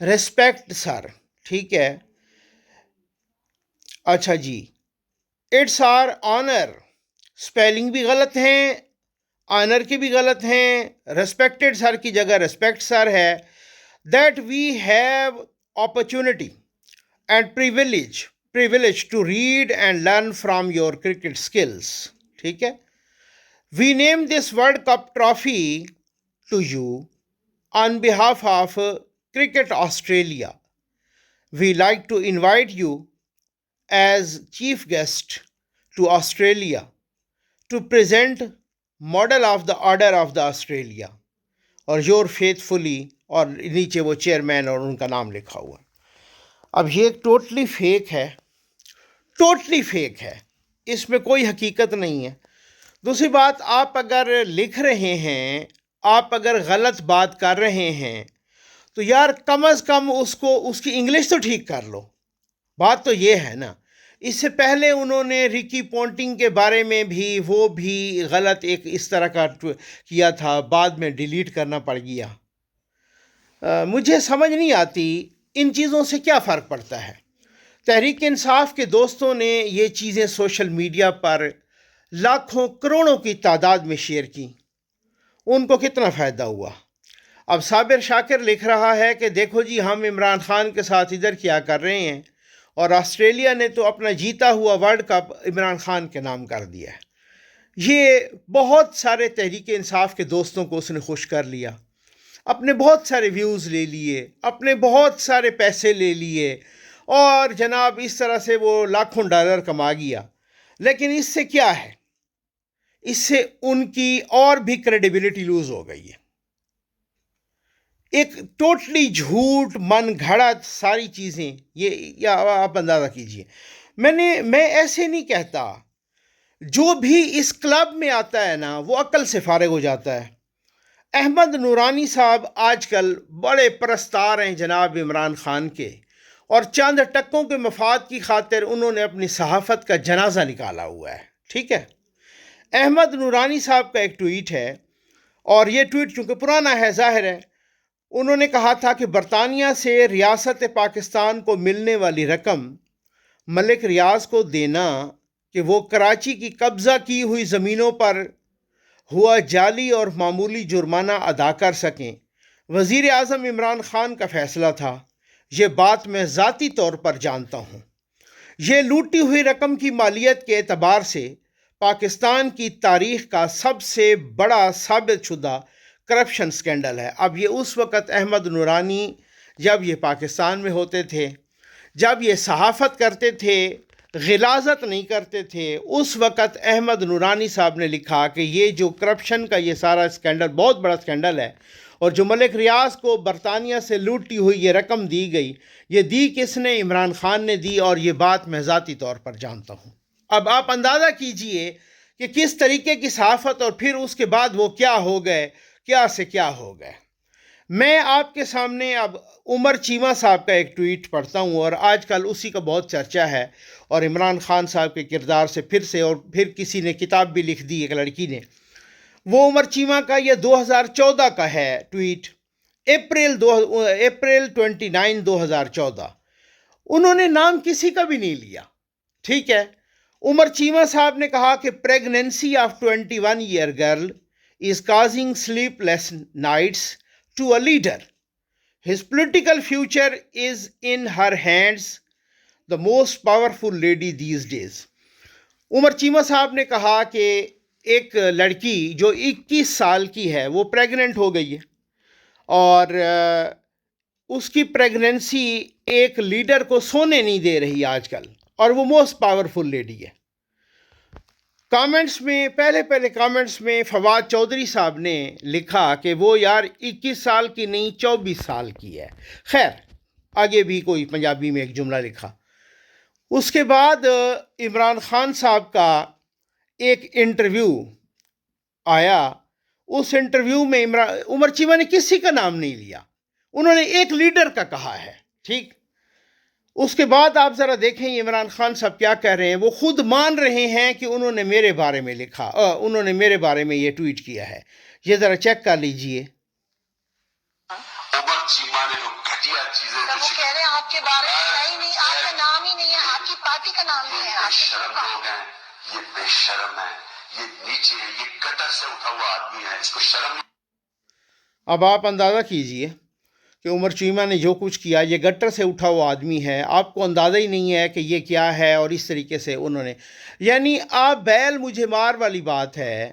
Respect سر، ٹھیک ہے، اچھا جی، اٹس آر آنر، اسپیلنگ بھی غلط ہیں، آنر کی بھی غلط ہیں، ریسپیکٹڈ سر کی جگہ ریسپیکٹ سر ہے. That we have opportunity and privilege to read and learn from your cricket skills. ٹھیک ہے. We name this World Cup trophy to you on behalf of Cricket Australia. We like to invite you as chief guest to Australia to present Model of the Order of the Australia اور your faithfully، اور نیچے وہ chairman اور ان کا نام لکھا ہوا. اب یہ ٹوٹلی فیک ہے، ٹوٹلی فیک ہے، اس میں کوئی حقیقت نہیں ہے. دوسری بات، آپ اگر لکھ رہے ہیں، آپ اگر غلط بات کر رہے ہیں تو یار کم از کم اس کی انگلش تو ٹھیک کر لو. بات تو یہ ہے نا. اس سے پہلے انہوں نے رکی پونٹنگ کے بارے میں بھی وہ بھی غلط ایک اس طرح کا کیا تھا، بعد میں ڈیلیٹ کرنا پڑ گیا. مجھے سمجھ نہیں آتی ان چیزوں سے کیا فرق پڑتا ہے. تحریک انصاف کے دوستوں نے یہ چیزیں سوشل میڈیا پر لاکھوں کروڑوں کی تعداد میں شیئر کی، ان کو کتنا فائدہ ہوا. اب صابر شاکر لکھ رہا ہے کہ دیکھو جی ہم عمران خان کے ساتھ ادھر کیا کر رہے ہیں، اور آسٹریلیا نے تو اپنا جیتا ہوا ورلڈ کپ عمران خان کے نام کر دیا ہے. یہ بہت سارے تحریک انصاف کے دوستوں کو اس نے خوش کر لیا، اپنے بہت سارے ویوز لے لیے، اپنے بہت سارے پیسے لے لیے، اور جناب اس طرح سے وہ لاکھوں ڈالر کما گیا. لیکن اس سے کیا ہے؟ اس سے ان کی اور بھی کریڈیبلٹی لوز ہو گئی ہے. ایک ٹوٹلی جھوٹ، من گھڑت ساری چیزیں، یہ آپ اندازہ کیجئے. میں ایسے نہیں کہتا، جو بھی اس کلب میں آتا ہے نا وہ عقل سے فارغ ہو جاتا ہے. احمد نورانی صاحب آج کل بڑے پرستار ہیں جناب عمران خان کے، اور چند ٹکوں کے مفاد کی خاطر انہوں نے اپنی صحافت کا جنازہ نکالا ہوا ہے. ٹھیک ہے. احمد نورانی صاحب کا ایک ٹویٹ ہے، اور یہ ٹویٹ چونکہ پرانا ہے ظاہر ہے. انہوں نے کہا تھا کہ برطانیہ سے ریاست پاکستان کو ملنے والی رقم ملک ریاض کو دینا کہ وہ کراچی کی قبضہ کی ہوئی زمینوں پر ہوا جعلی اور معمولی جرمانہ ادا کر سکیں، وزیر اعظم عمران خان کا فیصلہ تھا. یہ بات میں ذاتی طور پر جانتا ہوں. یہ لوٹی ہوئی رقم کی مالیت کے اعتبار سے پاکستان کی تاریخ کا سب سے بڑا ثابت شدہ کرپشن سکینڈل ہے. اب یہ اس وقت احمد نورانی جب یہ پاکستان میں ہوتے تھے، جب یہ صحافت کرتے تھے، غلاظت نہیں کرتے تھے، اس وقت احمد نورانی صاحب نے لکھا کہ یہ جو کرپشن کا یہ سارا سکینڈل بہت بڑا سکینڈل ہے، اور جو ملک ریاض کو برطانیہ سے لوٹی ہوئی یہ رقم دی گئی، یہ دی کس نے؟ عمران خان نے دی، اور یہ بات میں ذاتی طور پر جانتا ہوں. اب آپ اندازہ کیجئے کہ کس طریقے کی صحافت، اور پھر اس کے بعد وہ کیا ہو گئے، کیا سے کیا ہو گئے. میں آپ کے سامنے اب عمر چیمہ صاحب کا ایک ٹویٹ پڑھتا ہوں، اور آج کل اسی کا بہت چرچا ہے، اور عمران خان صاحب کے کردار سے اور پھر کسی نے کتاب بھی لکھ دی، ایک لڑکی نے. وہ عمر چیمہ کا یہ 2014 کا ہے ٹویٹ، اپریل 29 2014. انہوں نے نام کسی کا بھی نہیں لیا. ٹھیک ہے. عمر چیمہ صاحب نے کہا کہ pregnancy of 21 year girl is causing sleepless nights to a leader. His political future is in her hands, the most powerful lady these days. عمر چیمہ صاحب نے کہا کہ ایک لڑکی جو 21 سال کی ہے وہ پریگننٹ ہو گئی ہے، اور اس کی پریگننسی ایک لیڈر کو سونے نہیں دے رہی آج کل، اور وہ موسٹ پاورفل لیڈی ہے. کامنٹس میں پہلے کامنٹس میں فواد چودھری صاحب نے لکھا کہ وہ یار 21 سال کی نہیں 24 سال کی ہے. خیر، آگے بھی کوئی پنجابی میں ایک جملہ لکھا. اس کے بعد عمران خان صاحب کا ایک انٹرویو آیا. اس انٹرویو میں عمر چیمہ نے کسی کا نام نہیں لیا، انہوں نے ایک لیڈر کا کہا ہے. ٹھیک. اس کے بعد آپ ذرا دیکھیں عمران خان صاحب کیا کہہ رہے ہیں. وہ خود مان رہے ہیں کہ انہوں نے میرے بارے میں لکھا، انہوں نے میرے بارے میں یہ ٹویٹ کیا ہے. یہ ذرا چیک کر لیجئے. عمر چیمہ نے جو گھٹیا چیزیں وہ کہہ رہے ہیں آپ کے بارے میں ہے ہی نہیں، آپ کا نام ہی نہیں ہے، آپ کی پارٹی کا نام نہیں ہے، بے آپ کی شرم لوگ ہیں، یہ بے شرم ہے، یہ نیچے ہے، یہ گٹر سے اٹھا ہوا آدمی ہے، اس کو شرم. اب آپ اندازہ کیجئے کہ عمر چیمہ نے جو کچھ کیا، یہ گٹر سے اٹھا ہوا آدمی ہے، آپ کو اندازہ ہی نہیں ہے کہ یہ کیا ہے. اور اس طریقے سے انہوں نے، یعنی آپ بیل مجھے مار والی بات ہے،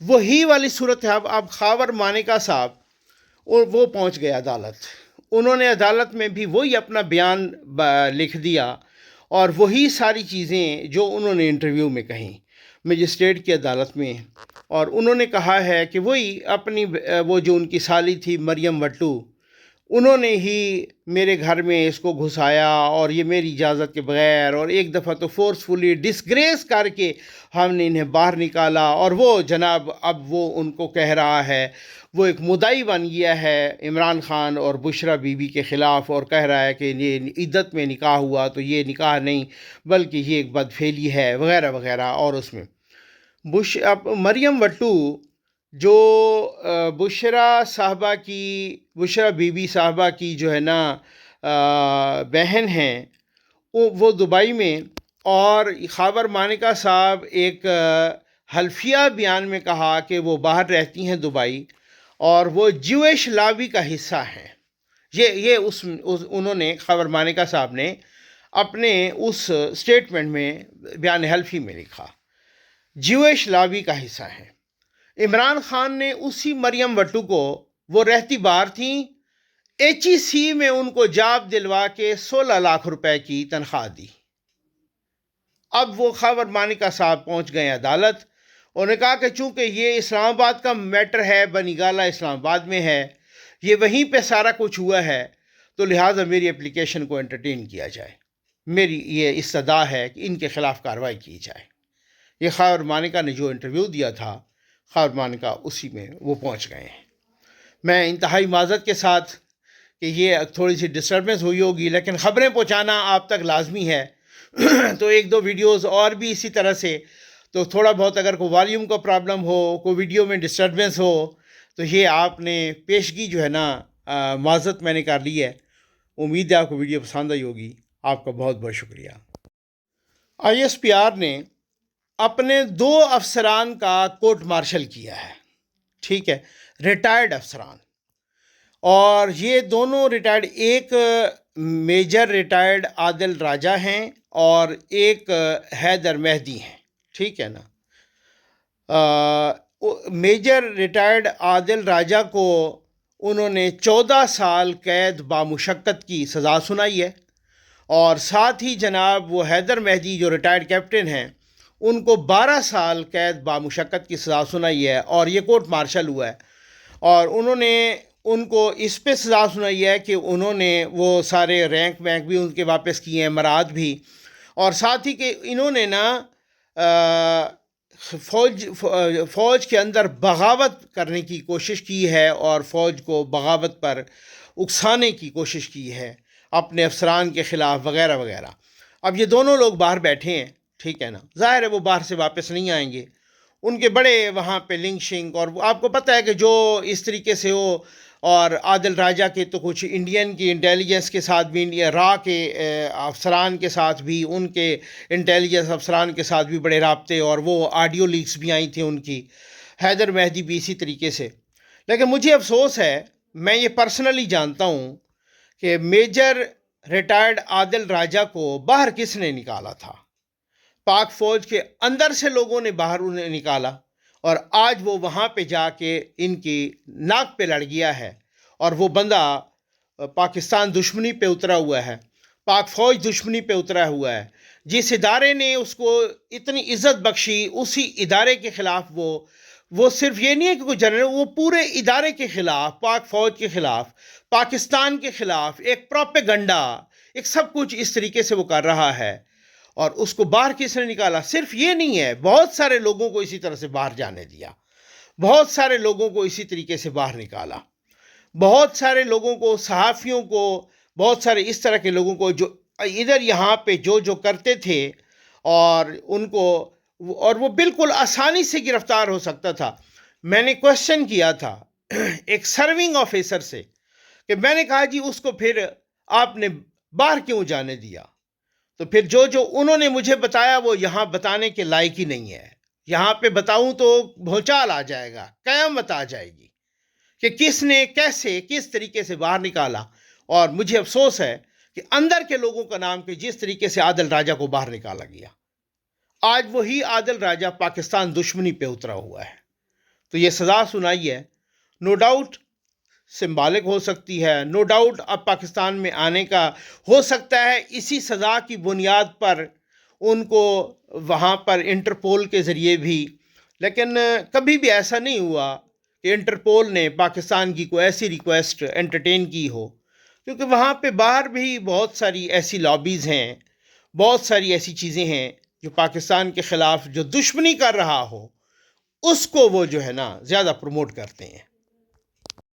وہی والی صورت ہے. اب خاور مانیکا صاحب وہ پہنچ گئے عدالت، انہوں نے عدالت میں بھی وہی اپنا بیان لکھ دیا، اور وہی ساری چیزیں جو انہوں نے انٹرویو میں کہیں مجسٹریٹ کی عدالت میں. اور انہوں نے کہا ہے کہ وہی اپنی وہ جو ان کی سالی تھی مریم وٹو، انہوں نے ہی میرے گھر میں اس کو گھسایا اور یہ میری اجازت کے بغیر، اور ایک دفعہ تو فورسفلی ڈسگریس کر کے ہم نے انہیں باہر نکالا. اور وہ جناب اب وہ ان کو کہہ رہا ہے، وہ ایک مدعی بن گیا ہے عمران خان اور بشرا بی بی کے خلاف، اور کہہ رہا ہے کہ یہ عدت میں نکاح ہوا تو یہ نکاح نہیں بلکہ یہ ایک بدفعلی ہے وغیرہ وغیرہ. اور اس میں اب مریم وٹو جو بشرا بی بی صاحبہ کی جو ہے نا بہن ہیں، وہ دبئی میں، اور خاور مانیکا صاحب ایک حلفیہ بیان میں کہا کہ وہ باہر رہتی ہیں دبئی، اور وہ جویش لابی کا حصہ ہیں. یہ انہوں نے خاور مانیکا صاحب نے اپنے اس سٹیٹمنٹ میں بیان حلفی میں لکھا، جویش لابی کا حصہ ہیں. عمران خان نے اسی مریم وٹو کو، وہ رہتی باہر تھیں، HEC میں ان کو جاب دلوا کے 16 لاکھ روپے کی تنخواہ دی. اب وہ خاور مانیکا صاحب پہنچ گئے عدالت. انہوں نے کہا کہ چونکہ یہ اسلام آباد کا میٹر ہے، بنی گالہ اسلام آباد میں ہے، یہ وہیں پہ سارا کچھ ہوا ہے، تو لہٰذا میری اپلیکیشن کو انٹرٹین کیا جائے، میری یہ استدعا ہے کہ ان کے خلاف کارروائی کی جائے. یہ خاور مانیکا نے جو انٹرویو دیا تھا، خاور مانیکا اسی میں وہ پہنچ گئے ہیں. میں انتہائی معذرت کے ساتھ کہ یہ تھوڑی سی ڈسٹربنس ہوئی ہوگی، لیکن خبریں پہنچانا آپ تک لازمی ہے. تو ایک دو ویڈیوز اور بھی اسی طرح سے، تو تھوڑا بہت اگر کوئی والیوم کا پرابلم ہو، کوئی ویڈیو میں ڈسٹربنس ہو، تو یہ آپ نے پیشگی جو ہے نا معذرت میں نے کر لی ہے. امید ہے آپ کو ویڈیو پسند آئی ہوگی. آپ کا بہت بہت شکریہ. ISPR نے اپنے 2 افسران کا کورٹ مارشل کیا ہے، ٹھیک ہے، ریٹائرڈ افسران. اور یہ دونوں ریٹائرڈ، ایک میجر ریٹائرڈ عادل راجہ ہیں اور ایک حیدر مہدی ہیں، ٹھیک ہے نا. میجر ریٹائرڈ عادل راجہ کو انہوں نے 14 سال قید بامشقت کی سزا سنائی ہے، اور ساتھ ہی جناب وہ حیدر مہدی جو ریٹائرڈ کیپٹن ہیں، ان کو 12 سال قید بامشقت کی سزا سنائی ہے، اور یہ کورٹ مارشل ہوا ہے. اور انہوں نے ان کو اس پہ سزا سنائی ہے کہ انہوں نے وہ سارے رینک وینک بھی ان کے واپس کیے ہیں، مراد بھی، اور ساتھ ہی کہ انہوں نے نا فوج کے اندر بغاوت کرنے کی کوشش کی ہے، اور فوج کو بغاوت پر اکسانے کی کوشش کی ہے اپنے افسران کے خلاف وغیرہ وغیرہ. اب یہ دونوں لوگ باہر بیٹھے ہیں، ٹھیک ہے نا. ظاہر ہے وہ باہر سے واپس نہیں آئیں گے، ان کے بڑے وہاں پہ لنک شنک، اور آپ کو پتہ ہے کہ جو اس طریقے سے ہو. اور عادل راجہ کے تو کچھ انڈین کی انٹیلیجنس کے ساتھ بھی، را کے افسران کے ساتھ بھی، ان کے انٹیلیجنس افسران کے ساتھ بھی بڑے رابطے، اور وہ آڈیو لیکس بھی آئی تھیں ان کی. حیدر مہدی بھی اسی طریقے سے. لیکن مجھے افسوس ہے، میں یہ پرسنلی جانتا ہوں کہ میجر ریٹائرڈ عادل راجہ کو باہر کس نے نکالا تھا. پاک فوج کے اندر سے لوگوں نے باہر انہیں نکالا، اور آج وہ وہاں پہ جا کے ان کی ناک پہ لڑ گیا ہے. اور وہ بندہ پاکستان دشمنی پہ اترا ہوا ہے، پاک فوج دشمنی پہ اترا ہوا ہے. جس ادارے نے اس کو اتنی عزت بخشی، اسی ادارے کے خلاف وہ صرف یہ نہیں ہے کہ کوئی جنرل، وہ پورے ادارے کے خلاف، پاک فوج کے خلاف، پاکستان کے خلاف ایک پروپیگنڈا، ایک سب کچھ اس طریقے سے وہ کر رہا ہے. اور اس کو باہر کس نے نکالا؟ صرف یہ نہیں ہے، بہت سارے لوگوں کو اسی طرح سے باہر جانے دیا، بہت سارے لوگوں کو اسی طریقے سے باہر نکالا، بہت سارے لوگوں کو، صحافیوں کو، بہت سارے اس طرح کے لوگوں کو جو ادھر یہاں پہ جو کرتے تھے، اور ان کو، اور وہ بالکل آسانی سے گرفتار ہو سکتا تھا. میں نے کوشچن کیا تھا ایک سرونگ آفیسر سے کہ میں نے کہا جی اس کو پھر آپ نے باہر کیوں جانے دیا؟ تو پھر جو انہوں نے مجھے بتایا وہ یہاں بتانے کے لائق ہی نہیں ہے. یہاں پہ بتاؤں تو بھونچال آ جائے گا، قیامت آ جائے گی کہ کس نے کیسے کس طریقے سے باہر نکالا. اور مجھے افسوس ہے کہ اندر کے لوگوں کا نام کہ جس طریقے سے عادل راجہ کو باہر نکالا گیا، آج وہی عادل راجہ پاکستان دشمنی پہ اترا ہوا ہے. تو یہ سزا سنائی ہے، نو ڈاؤٹ سمبالک ہو سکتی ہے، نو ڈاؤٹ اب پاکستان میں آنے کا ہو سکتا ہے. اسی سزا کی بنیاد پر ان کو وہاں پر انٹرپول کے ذریعے بھی، لیکن کبھی بھی ایسا نہیں ہوا کہ انٹرپول نے پاکستان کی کوئی ایسی ریکویسٹ انٹرٹین کی ہو، کیونکہ وہاں پہ باہر بھی بہت ساری ایسی لابیز ہیں، بہت ساری ایسی چیزیں ہیں جو پاکستان کے خلاف جو دشمنی کر رہا ہو اس کو وہ جو ہے نا زیادہ پروموٹ کرتے ہیں.